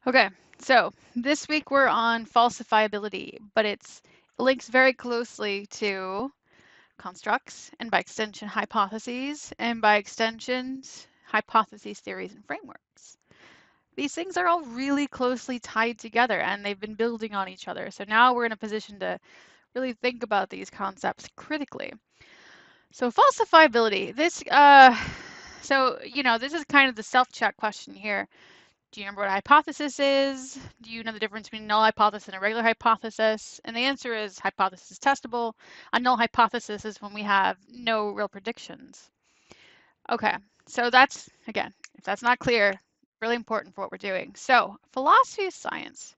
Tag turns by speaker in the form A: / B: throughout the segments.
A: Okay, so this week we're on falsifiability, but it links very closely to constructs and by extension hypotheses and by extensions hypotheses, theories, and frameworks. These things are all really closely tied together and they've been building on each other. So now we're in a position to really think about these concepts critically. So falsifiability, this is kind of the self-check question here. Do you remember what a hypothesis is? Do you know the difference between a null hypothesis and a regular hypothesis? And the answer is hypothesis is testable. A null hypothesis is when we have no real predictions. Okay, so that's, again, if that's not clear, really important for what we're doing. So philosophy of science.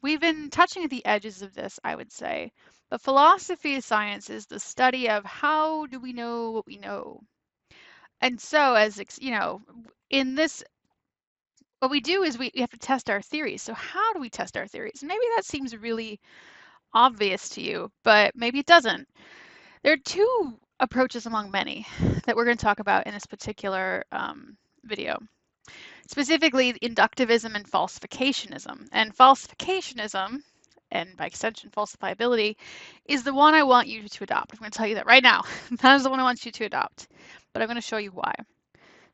A: We've been touching at the edges of this, I would say, but philosophy of science is the study of how do we know what we know. And so in this, what we do is we have to test our theories. So how do we test our theories? Maybe that seems really obvious to you, but maybe it doesn't. There are two approaches among many that we're going to talk about in this particular video. Specifically, inductivism and falsificationism. And falsificationism, and by extension falsifiability, is the one I want you to adopt. I'm going to tell you that right now. That is the one I want you to adopt, but I'm going to show you why.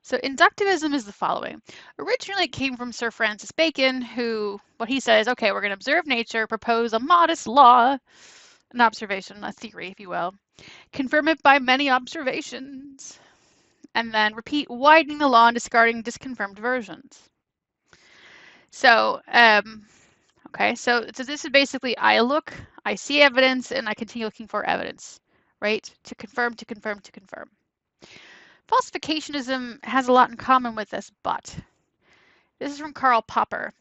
A: So inductivism is the following. Originally, it came from Sir Francis Bacon, what he says, okay, we're going to observe nature, propose a modest law, an observation, a theory, if you will, confirm it by many observations, and then repeat widening the law and discarding disconfirmed versions. So, okay, so this is basically I look, I see evidence, and I continue looking for evidence, right? To confirm, to confirm, to confirm. Falsificationism has a lot in common with this, but this is from Karl Popper.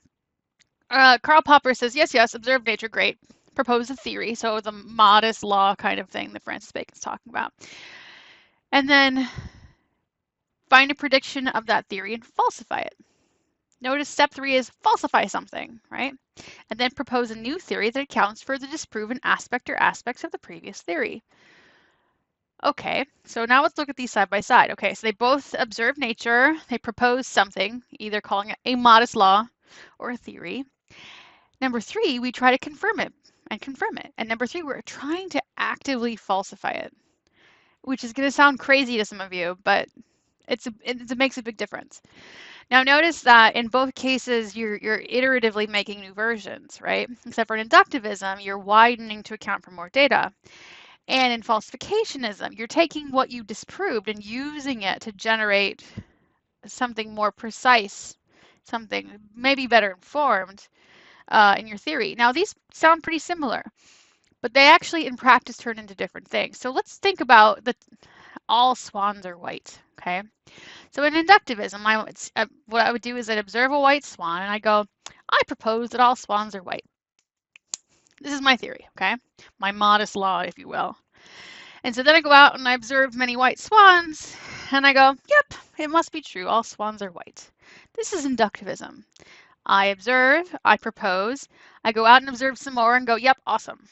A: Karl Popper says, yes, observe nature, great. Propose a theory, so it's a modest law kind of thing that Francis Bacon's talking about. And then find a prediction of that theory and falsify it. Notice step 3 is falsify something, right? And then propose a new theory that accounts for the disproven aspect or aspects of the previous theory. Okay, so now let's look at these side by side. Okay, so they both observe nature, they propose something, either calling it a modest law or a theory. Number 3, we try to confirm it and confirm it. And number 3, we're trying to actively falsify it, which is going to sound crazy to some of you, but it makes a big difference. Now notice that in both cases, you're iteratively making new versions, right? Except for in inductivism, you're widening to account for more data. And in falsificationism, you're taking what you disproved and using it to generate something more precise, something maybe better informed in your theory. Now, these sound pretty similar, but they actually in practice turn into different things. So let's think about all swans are white, okay? So in inductivism, what I would do is I'd observe a white swan and I go, I propose that all swans are white. This is my theory, okay? My modest law, if you will. And so then I go out and I observe many white swans and I go, yep, it must be true. All swans are white. This is inductivism. I observe, I propose, I go out and observe some more and go, yep, awesome.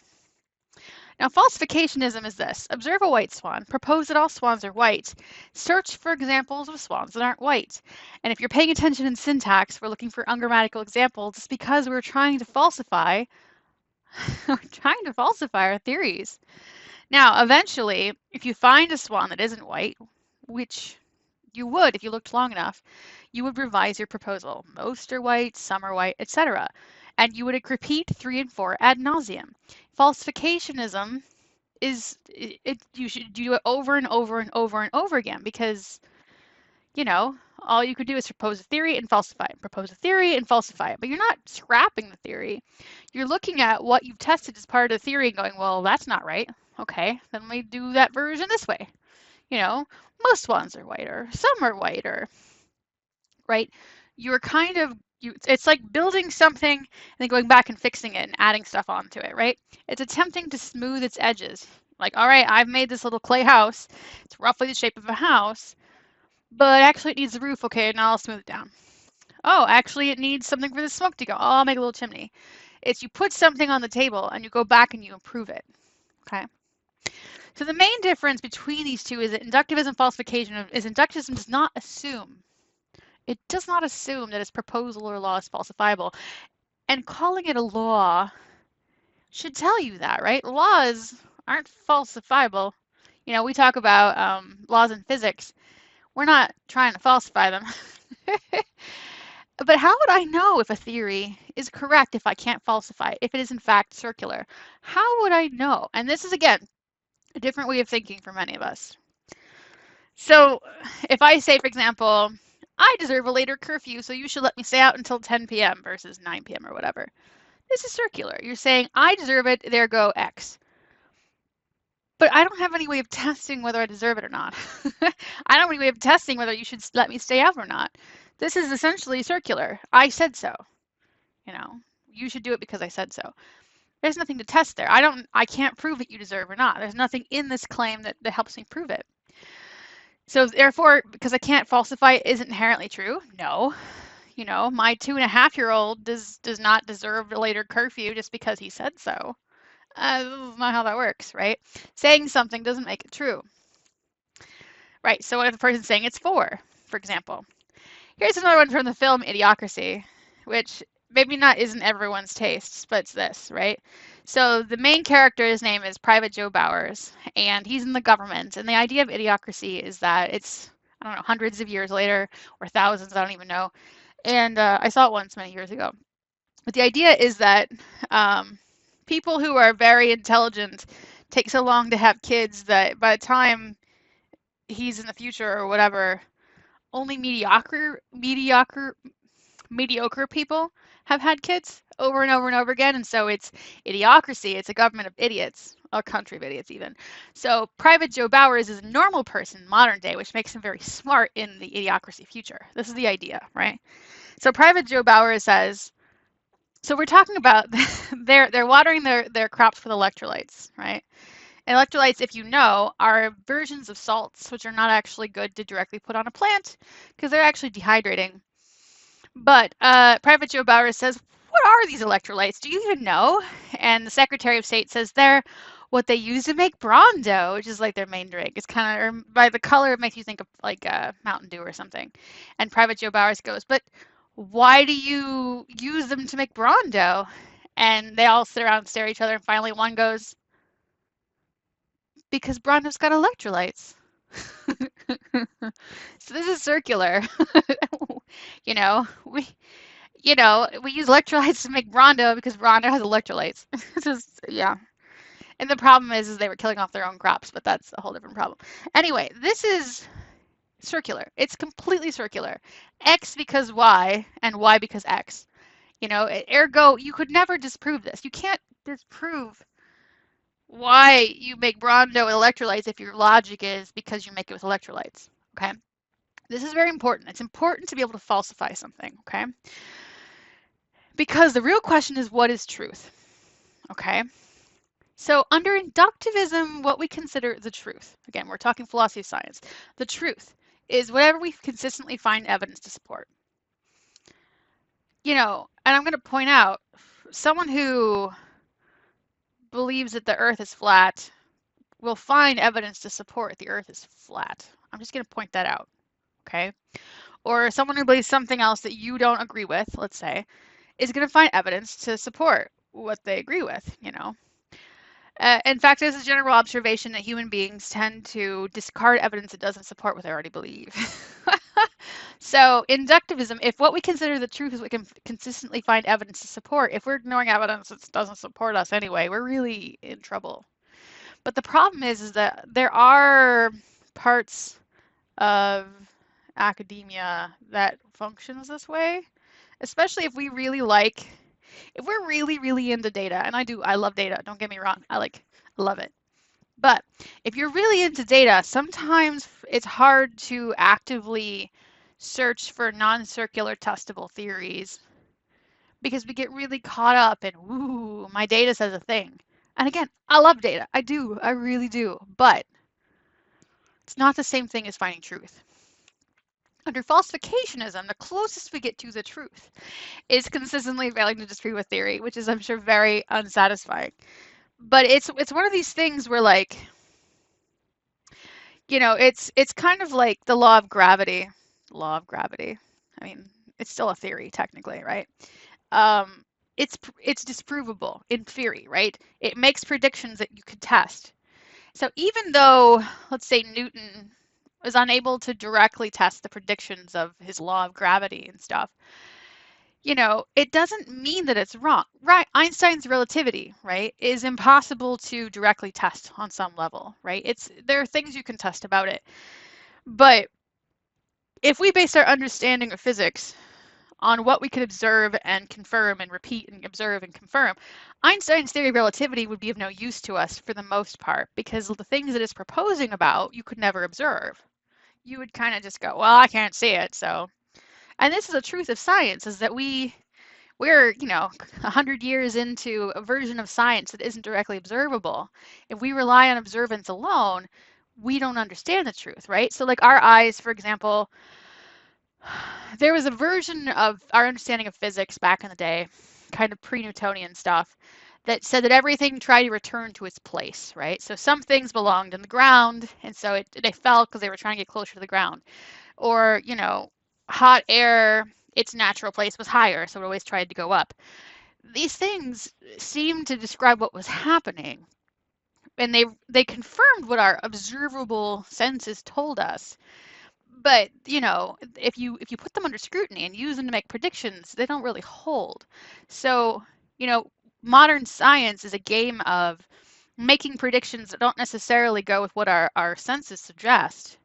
A: Now, falsificationism is this. Observe a white swan, propose that all swans are white, search for examples of swans that aren't white. And if you're paying attention in syntax, we're looking for ungrammatical examples. It's because we're trying to falsify our theories. Now, eventually, if you find a swan that isn't white, which you would if you looked long enough, you would revise your proposal. Most are white, some are white, etc. And you would repeat 3 and 4 ad nauseum. Falsificationism is, you should do it over and over and over and over again because, all you could do is propose a theory and falsify it, propose a theory and falsify it. But you're not scrapping the theory. You're looking at what you've tested as part of the theory and going, well, that's not right. Okay, then we do that version this way. Most swans are whiter, some are whiter, right? You're kind of, it's like building something and then going back and fixing it and adding stuff onto it, right? It's attempting to smooth its edges. Like, all right, I've made this little clay house. It's roughly the shape of a house, but actually it needs a roof. Okay, now I'll smooth it down. Oh, actually it needs something for the smoke to go. Oh, I'll make a little chimney. It's you put something on the table and you go back and you improve it, okay? So the main difference between these two is that inductivism and falsification is inductivism does not assume It does not assume that its proposal or law is falsifiable. And calling it a law should tell you that, right? Laws aren't falsifiable. We talk about laws in physics. We're not trying to falsify them. But how would I know if a theory is correct if I can't falsify it, if it is in fact circular? How would I know? And this is, again, a different way of thinking for many of us. So if I say, for example, I deserve a later curfew, so you should let me stay out until 10 p.m. versus 9 p.m. or whatever. This is circular. You're saying, I deserve it, there go X. But I don't have any way of testing whether I deserve it or not. I don't have any way of testing whether you should let me stay out or not. This is essentially circular. I said so. You should do it because I said so. There's nothing to test there. I can't prove that you deserve or not. There's nothing in this claim that helps me prove it. So therefore, because I can't falsify it isn't inherently true. No. My 2.5-year-old does not deserve a later curfew just because he said so. This is not how that works, right? Saying something doesn't make it true. Right, so what if the person's saying it's for example. Here's another one from the film Idiocracy, which maybe not isn't everyone's tastes, but it's this, right? So the main character's name is Private Joe Bowers, and he's in the government. And the idea of Idiocracy is that it's, I don't know, hundreds of years later, or thousands, I don't even know. And I saw it once many years ago. But the idea is that people who are very intelligent take so long to have kids that by the time he's in the future or whatever, only mediocre people have had kids over and over and over again. And so it's idiocracy. It's a government of idiots, a country of idiots even. So Private Joe Bowers is a normal person modern day, which makes him very smart in the idiocracy future. This is the idea, right? So Private Joe Bowers says, so we're talking about they're watering their crops with electrolytes, right? And electrolytes, if you know, are versions of salts, which are not actually good to directly put on a plant because they're actually dehydrating. But Private Joe Bowers says, what are these electrolytes? Do you even know? And the Secretary of State says they're what they use to make Brawndo, which is like their main drink. It's kind of, or by the color, it makes you think of like Mountain Dew or something. And Private Joe Bowers goes, but why do you use them to make Brawndo? And they all sit around and stare at each other. And finally one goes, because Brawndo's got electrolytes. So this is circular. we use electrolytes to make Brawndo because Brawndo has electrolytes. Yeah. And the problem is they were killing off their own crops, but that's a whole different problem. Anyway, this is circular. It's completely circular. X because Y and Y because X. Ergo, you could never disprove this. You can't disprove why you make Brawndo with electrolytes if your logic is because you make it with electrolytes, okay? This is very important. It's important to be able to falsify something, okay? Because the real question is, what is truth, okay? So under inductivism, what we consider the truth, again, we're talking philosophy of science, the truth is whatever we consistently find evidence to support. And I'm going to point out, someone who believes that the earth is flat will find evidence to support the earth is flat. I'm just going to point that out, okay? Or someone who believes something else that you don't agree with, let's say, is going to find evidence to support what they agree with, in fact, there's a general observation that human beings tend to discard evidence that doesn't support what they already believe. So inductivism, if what we consider the truth is we can consistently find evidence to support, if we're ignoring evidence that doesn't support us anyway, we're really in trouble. But the problem is that there are parts of academia that functions this way, especially if we're really, really into data, and I love data, don't get me wrong, I love it. But if you're really into data, sometimes it's hard to actively search for non-circular testable theories because we get really caught up in, ooh, my data says a thing. And again, I love data. I really do. But it's not the same thing as finding truth. Under falsificationism, the closest we get to the truth is consistently failing to disprove a theory, which is, I'm sure, very unsatisfying. But it's one of these things where, it's kind of like the law of gravity. Law of gravity. I mean, it's still a theory technically, right? Um, it's disprovable in theory, right? It makes predictions that you could test. So even though, let's say, Newton was unable to directly test the predictions of his law of gravity and stuff, it doesn't mean that it's wrong. Right? Einstein's relativity, right, is impossible to directly test on some level, right? There are things you can test about it. But if we base our understanding of physics on what we could observe and confirm and repeat and observe and confirm, Einstein's theory of relativity would be of no use to us for the most part, because the things that it's proposing about you could never observe. You would kind of just go, well, I can't see it, so. And this is a truth of science, is that we're 100 years into a version of science that isn't directly observable. If we rely on observance alone, we don't understand the truth, right? So like our eyes, for example, there was a version of our understanding of physics back in the day, kind of pre-Newtonian stuff, that said that everything tried to return to its place, right? So some things belonged in the ground, and so they fell because they were trying to get closer to the ground. Or, hot air, its natural place was higher, so it always tried to go up. These things seem to describe what was happening, and they confirmed what our observable senses told us. But if you put them under scrutiny and use them to make predictions, they don't really hold. So modern science is a game of making predictions that don't necessarily go with what our senses suggest,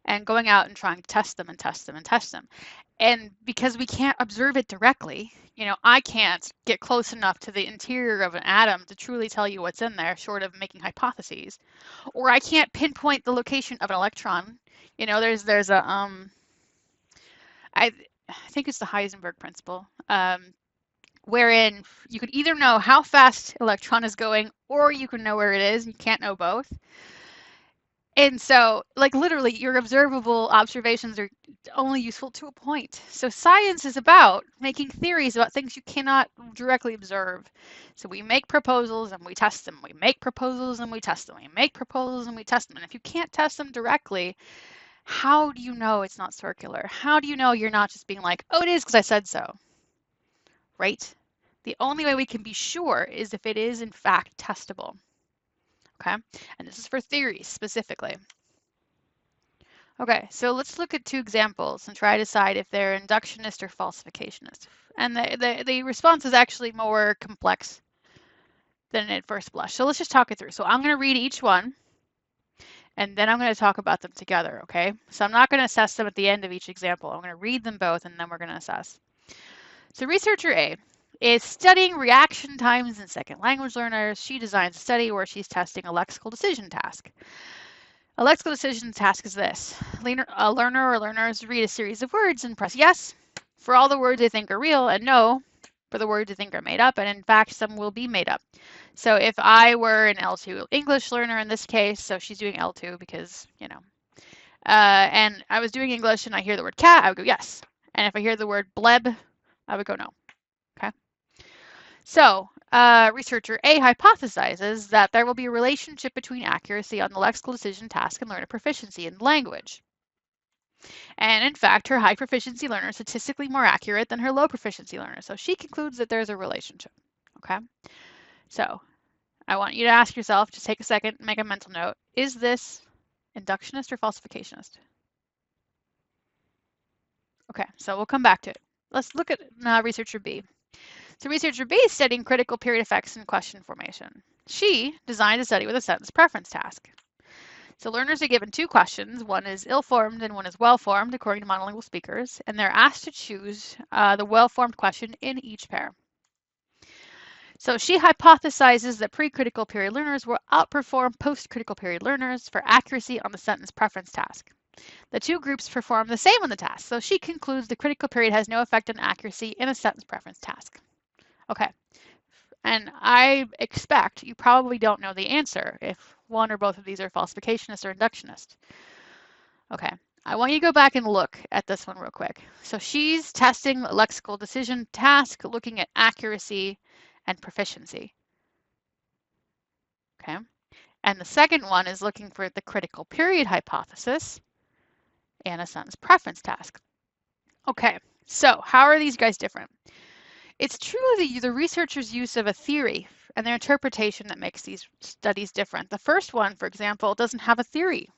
A: and going out and trying to test them and test them and test them. And because we can't observe it directly, I can't get close enough to the interior of an atom to truly tell you what's in there, short of making hypotheses. Or I can't pinpoint the location of an electron. There's a I think it's the Heisenberg principle, wherein you could either know how fast electron is going, or you can know where it is. You can't know both. And so, like, literally, your observable observations are only useful to a point. So science is about making theories about things you cannot directly observe. So we make proposals and we test them. We make proposals and we test them. We make proposals and we test them. And if you can't test them directly, how do you know it's not circular? How do you know you're not just being like, oh, it is because I said so, right? The only way we can be sure is if it is, in fact, testable. Okay, and this is for theories specifically. Okay, so let's look at two examples and try to decide if they're inductionist or falsificationist. And the response is actually more complex than at first blush. So let's just talk it through. So I'm going to read each one, and then I'm going to talk about them together, okay? So I'm not going to assess them at the end of each example. I'm going to read them both, and then we're going to assess. So researcher A is studying reaction times in second language learners. She designs a study where she's testing a lexical decision task. A lexical decision task is this. A learner or learners read a series of words and press yes for all the words they think are real, and no for the words they think are made up, and in fact some will be made up. So if I were an L2 English learner in this case, so she's doing L2 because, and I was doing English and I hear the word cat, I would go yes. And if I hear the word bleb, I would go no. Okay. So researcher A hypothesizes that there will be a relationship between accuracy on the lexical decision task and learner proficiency in language. And in fact, her high proficiency learner is statistically more accurate than her low proficiency learner. So she concludes that there's a relationship. Okay. So I want you to ask yourself, just take a second, make a mental note. Is this inductionist or falsificationist? Okay, so we'll come back to it. Let's look at researcher B. So researcher B is studying critical period effects in question formation. She designed a study with a sentence preference task. So learners are given two questions. One is ill-formed and one is well-formed, according to monolingual speakers, and they're asked to choose the well-formed question in each pair. So she hypothesizes that pre-critical period learners will outperform post-critical period learners for accuracy on the sentence preference task. The two groups perform the same on the task, so she concludes the critical period has no effect on accuracy in a sentence preference task. Okay, and I expect you probably don't know the answer if one or both of these are falsificationist or inductionist. Okay, I want you to go back and look at this one real quick. So she's testing a lexical decision task, looking at accuracy and proficiency. Okay, and the second one is looking for the critical period hypothesis and a sentence preference task. Okay, so how are these guys different? It's truly the researcher's use of a theory and their interpretation that makes these studies different. The first one, for example, doesn't have a theory.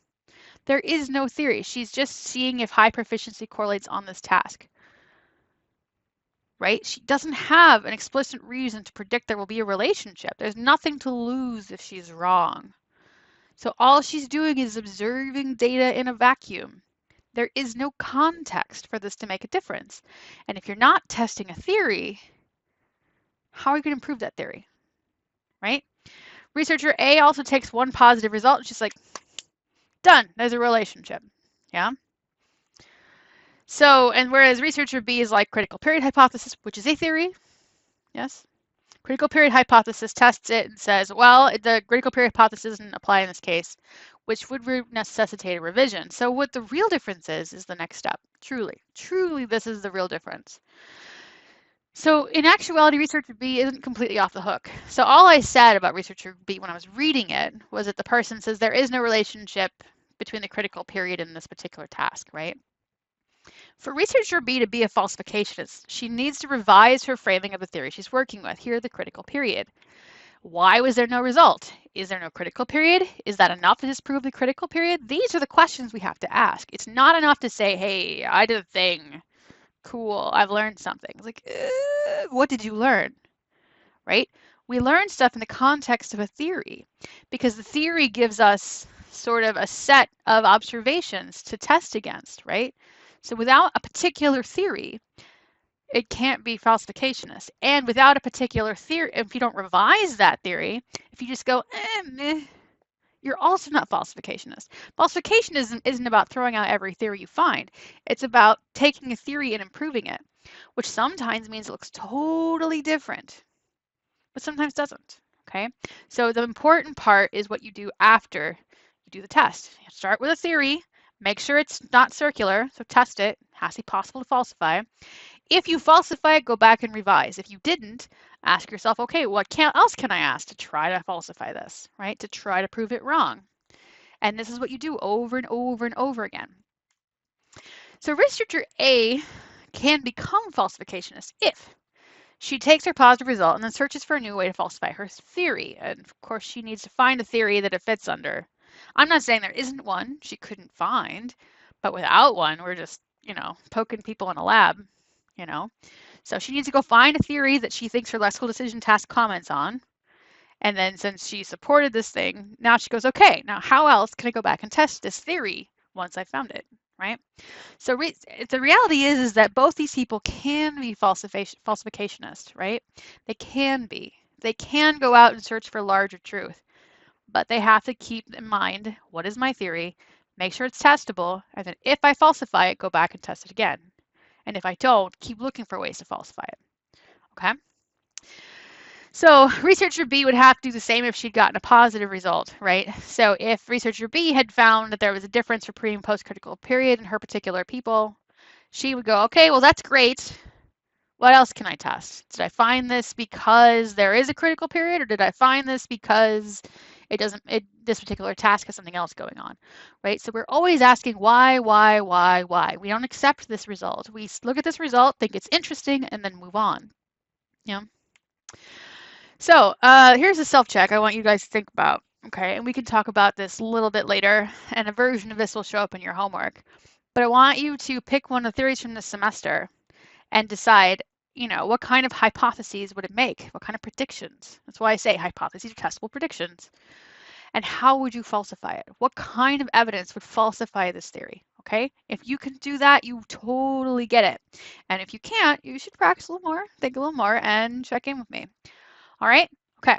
A: There is no theory. She's just seeing if high proficiency correlates on this task, right? She doesn't have an explicit reason to predict there will be a relationship. There's nothing to lose if she's wrong. So all she's doing is observing data in a vacuum. There is no context for this to make a difference. And if you're not testing a theory, how are you going to prove that theory, right? Researcher A also takes one positive result. She's like, done, there's a relationship, yeah? So, and whereas researcher B is like critical period hypothesis, which is a theory, yes? Critical period hypothesis tests it and says, well, the critical period hypothesis doesn't apply in this case, which would necessitate a revision. So what the real difference is the next step. Truly, this is the real difference. So in actuality, researcher B isn't completely off the hook. So all I said about researcher B when I was reading it was that the person says there is no relationship between the critical period and this particular task, right? For researcher B to be a falsificationist, she needs to revise her framing of the theory she's working with. Here, the critical period. Why was there no result? Is there no critical period? Is that enough to disprove the critical period? These are the questions we have to ask. It's not enough to say, hey, I did a thing. Cool, I've learned something. It's like, what did you learn? Right? We learn stuff in the context of a theory because the theory gives us sort of a set of observations to test against, right? So without a particular theory, it can't be falsificationist. And without a particular theory, if you don't revise that theory, if you just go, meh, you're also not falsificationist. Falsificationism isn't about throwing out every theory you find. It's about taking a theory and improving it, which sometimes means it looks totally different, but sometimes doesn't, okay? So the important part is what you do after you do the test. You start with a theory, make sure it's not circular, so test it. It has to be possible to falsify. If you falsify it, go back and revise. If you didn't, ask yourself, okay, what else can I ask to try to falsify this, right? To try to prove it wrong. And this is what you do over and over and over again. So researcher A can become falsificationist if she takes her positive result and then searches for a new way to falsify her theory. And of course, she needs to find a theory that it fits under. I'm not saying there isn't one she couldn't find, but without one, we're just, poking people in a lab, So she needs to go find a theory that she thinks her lexical decision task comments on. And then since she supported this thing, now she goes, okay, now how else can I go back and test this theory once I found it, right? So the reality is that both these people can be falsificationists, right? They can be. They can go out and search for larger truth, but they have to keep in mind, what is my theory? Make sure it's testable, and then if I falsify it, go back and test it again. And if I don't, keep looking for ways to falsify it, okay? So researcher B would have to do the same if she'd gotten a positive result, right? So if researcher B had found that there was a difference for pre and post critical period in her particular people, she would go, okay, well, that's great. What else can I test? Did I find this because there is a critical period, or did I find this because this particular task has something else going on, right? So we're always asking why? We don't accept this result. We look at this result, think it's interesting, and then move on. Yeah. So here's a self-check I want you guys to think about, okay? And we can talk about this a little bit later, and a version of this will show up in your homework. But I want you to pick one of the theories from this semester and decide, what kind of hypotheses would it make? What kind of predictions? That's why I say hypotheses are testable predictions. And how would you falsify it? What kind of evidence would falsify this theory? Okay, if you can do that, you totally get it. And if you can't, you should practice a little more, think a little more, and check in with me. All right? Okay.